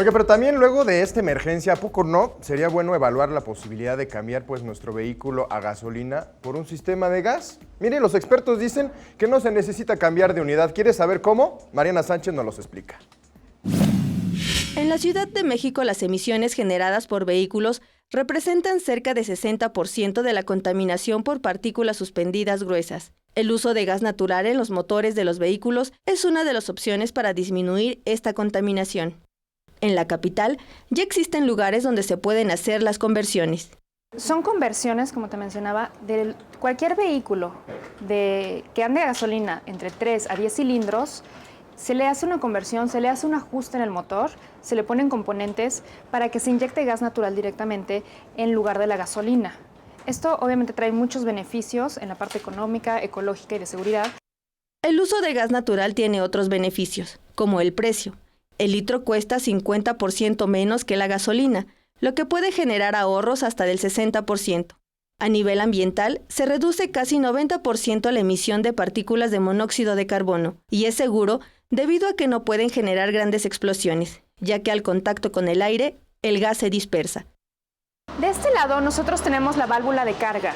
Oye, pero también luego de esta emergencia, ¿a poco no? Sería bueno evaluar la posibilidad de cambiar pues nuestro vehículo a gasolina por un sistema de gas. Miren, los expertos dicen que no se necesita cambiar de unidad. ¿Quieres saber cómo? Mariana Sánchez nos los explica. En la Ciudad de México, las emisiones generadas por vehículos representan cerca de 60% de la contaminación por partículas suspendidas gruesas. El uso de gas natural en los motores de los vehículos es una de las opciones para disminuir esta contaminación. En la capital, ya existen lugares donde se pueden hacer las conversiones. Son conversiones, como te mencionaba, de cualquier vehículo que ande a gasolina entre 3 a 10 cilindros. Se le hace una conversión, se le hace un ajuste en el motor, se le ponen componentes para que se inyecte gas natural directamente en lugar de la gasolina. Esto obviamente trae muchos beneficios en la parte económica, ecológica y de seguridad. El uso de gas natural tiene otros beneficios, como el precio. El litro cuesta 50% menos que la gasolina, lo que puede generar ahorros hasta del 60%. A nivel ambiental, se reduce casi 90% la emisión de partículas de monóxido de carbono, y es seguro debido a que no pueden generar grandes explosiones, ya que al contacto con el aire, el gas se dispersa. De este lado nosotros tenemos la válvula de carga,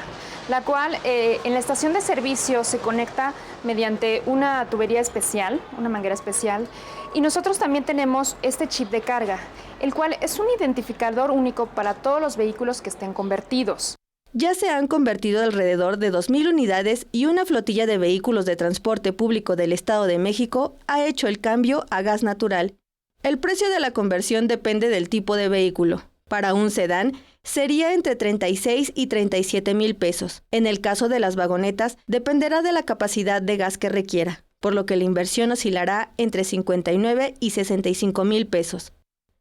la cual en la estación de servicio se conecta mediante una tubería especial, una manguera especial, y nosotros también tenemos este chip de carga, el cual es un identificador único para todos los vehículos que estén convertidos. Ya se han convertido alrededor de 2,000 unidades y una flotilla de vehículos de transporte público del Estado de México ha hecho el cambio a gas natural. El precio de la conversión depende del tipo de vehículo. Para un sedán, sería entre 36 y 37 mil pesos. En el caso de las vagonetas, dependerá de la capacidad de gas que requiera, por lo que la inversión oscilará entre 59 y 65 mil pesos.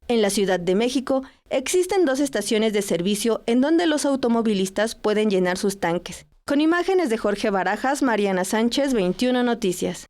En la Ciudad de México, existen 2 estaciones de servicio en donde los automovilistas pueden llenar sus tanques. Con imágenes de Jorge Barajas, Mariana Sánchez, 21 Noticias.